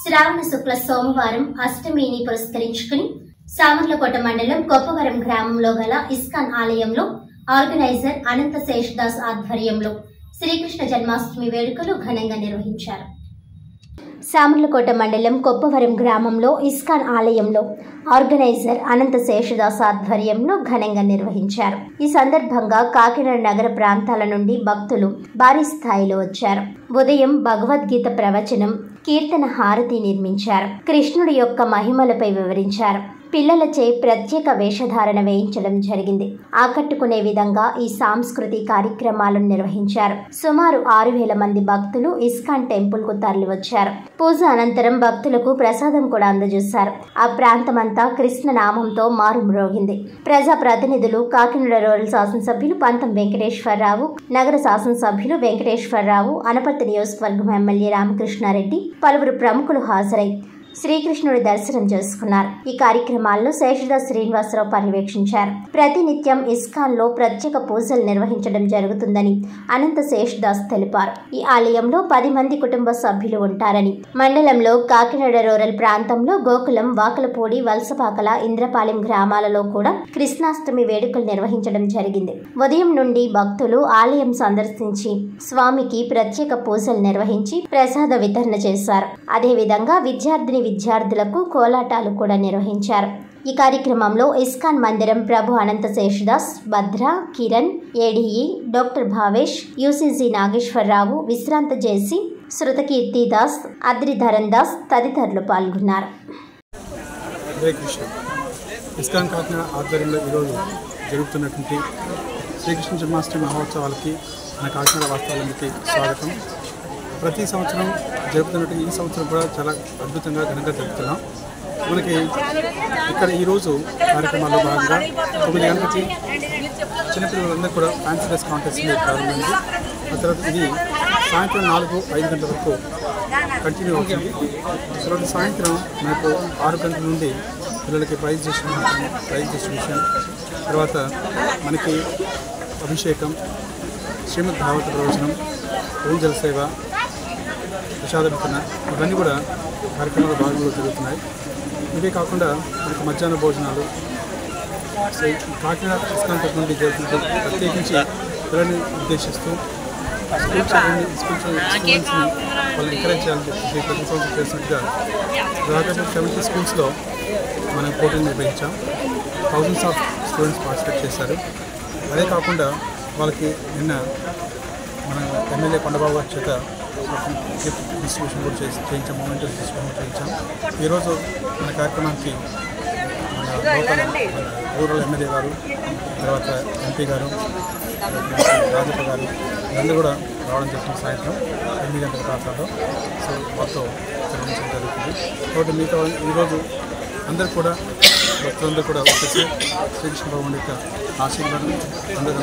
శ్రావణ శుక్ల సోమవారం అష్టమిని పురస్కరించుకుని సామర్లకోట మండలం కొప్పవరం గ్రామంలో గల ఇస్కాన్ ఆలయంలో ఆర్గనైజర్ అనంత శేషదాస్ ఆధ్వర్యంలో శ్రీకృష్ణ జన్మాష్టమి వేడుకలు ఘనంగా నిర్వహించారు. సామర్లకోట మండలం కొప్పవరం గ్రామంలో ఇస్కాన్ ఆలయంలో ఆర్గనైజర్ అనంత శేషదాస్ ఆధ్వర్యంలో ఘనంగా నిర్వహించారు. ఈ సందర్భంగా కాకినాడ నగర ప్రాంతాల నుండి భక్తులు భారీ స్థాయిలో వచ్చారు. ఉదయం భగవద్గీత ప్రవచనం, కీర్తన హారతి నిర్మించారు. కృష్ణుడి యొక్క మహిమలపై వివరించారు. పిల్లలచే ప్రత్యేక వేషధారణ వేయించడం జరిగింది. ఆకట్టుకునే విధంగా ఈ సాంస్కృతిక కార్యక్రమాలను నిర్వహించారు. సుమారు 6,000 మంది భక్తులు ఇస్కాన్ టెంపుల్ కు తరలివచ్చారు. పూజ అనంతరం భక్తులకు ప్రసాదం కూడా అందజేశారు. ఆ ప్రాంతమంతా కృష్ణ నామంతో మారుమ్రోగింది. ప్రజా ప్రతినిధులు కాకినాడ రూరల్ శాసనసభ్యులు పంతం వెంకటేశ్వరరావు, నగర శాసనసభ్యులు వెంకటేశ్వరరావు, అనపర్తి నియోజకవర్గం ఎమ్మెల్యే రామకృష్ణారెడ్డి, పలువురు ప్రముఖులు హాజరై శ్రీకృష్ణుడి దర్శనం చేసుకున్నారు. ఈ కార్యక్రమాల్లో శేషదాస్ శ్రీనివాసరావు పర్యవేక్షించారు. ప్రతినిత్యం ఇస్కాన్ లో ప్రత్యేక పూజలు నిర్వహించడం జరుగుతుందని అనంత శేషదాస్ తెలిపారు. ఈ ఆలయంలో 10 మంది కుటుంబ సభ్యులు ఉంటారని, మండలంలో కాకినాడ రూరల్ ప్రాంతంలో గోకులం, వాకలపూడి, వలసపాకల, ఇంద్రపాలెం గ్రామాలలో కూడా కృష్ణాష్టమి వేడుకలు నిర్వహించడం జరిగింది. ఉదయం నుండి భక్తులు ఆలయం సందర్శించి స్వామికి ప్రత్యేక పూజలు నిర్వహించి ప్రసాద వితరణ చేశారు. అదేవిధంగా విద్యార్థులకు కోలాటాలు కూడా నిర్వహించారు. ఈ కార్యక్రమంలో ఇస్కాన్ మందిరం Prabhu Ananta Sheshadas, Bhadra, Kiran, ADE doctor Bhavesh, UCG Nageswara Rao, విశ్రాంత జేసీ, శృతకీర్తి దాస్, అద్రి ధరన్ దాస్ తదితరులు పాల్గొన్నారు. ఇస్కాన్ కాకినాడ ఆధ్వర్యంలో ఈరోజు జరుగుతున్నటువంటి శ్రీకృష్ణ జన్మాష్టమి మహోత్సవాలకి మన కాకినాడ వాస్తవాలకి స్వాగతం. ప్రతి సంవత్సరం జరుపుతున్నట్టు ఈ సంవత్సరం కూడా చాలా అద్భుతంగా ఘనంగా జరుపుతున్నాం. మనకి ఇక్కడ ఈరోజు కార్యక్రమాల్లో భాగంగా 9 గంటలకి చిన్నపిల్లలందరూ కూడా ఫ్యాన్సీ డ్రెస్ కాంటెస్ట్ ప్రారంభమైంది. ఆ తర్వాత ఇది సాయంత్రం 4-5 గంటల వరకు కంటిన్యూ అవుతుంది. తర్వాత సాయంత్రం మనకు 6 గంటల నుండి పిల్లలకి ప్రైజ్ డిస్ట్రిబ్యూషన్, తర్వాత మనకి అభిషేకం, శ్రీమద్ భాగవత ప్రవచనం, ఓంజల సేవ, ప్రసాద వితరణ ఇవన్నీ కూడా కార్యక్రమాల భాగంలో జరుగుతున్నాయి. ఇవే కాకుండా మనకు మధ్యాహ్న భోజనాలు కాకినాడ ఇస్కాన్ తరఫు నుండి జరుగుతుంది. ప్రత్యేకించి పిల్లల్ని ఉద్దేశిస్తూ స్టూడెంట్స్ని వాళ్ళు ఎంకరేజ్ చేయాలని చెప్పేసి ప్రతి సంవత్సరం చేసినట్టుగా దాదాపు 70 స్కూల్స్లో మనం పోటీలు నిర్వహించాం. థౌజండ్స్ ఆఫ్ స్టూడెంట్స్ పార్టిసిపేట్ చేశారు. అదే కాకుండా వాళ్ళకి నిన్న మన ఎమ్మెల్యే కొండబాబు గారి చేత గిఫ్ట్ డిస్ట్రిబ్యూషన్ కూడా చేయించాం, మొమెంటో డిస్ట్రిబ్యూషన్ కూడా చేయించాం. ఈరోజు మన కార్యక్రమానికి మన లోకల్ రూరల్ ఎమ్మెల్యే గారు, తర్వాత ఎంపీ గారు, రాజప్ప గారు వీళ్ళందరూ కూడా రావడం జరిగింది. సాయంత్రం 8 గంటల ప్రాంతాల్లో మొత్తం నిర్వహించడం జరుగుతుంది. కాబట్టి మిగతా ఈరోజు అందరూ కూడా భక్తులందరూ కూడా వచ్చేసి శ్రీకృష్ణ భగవాన్ యొక్క ఆశీర్వాదం అందరూ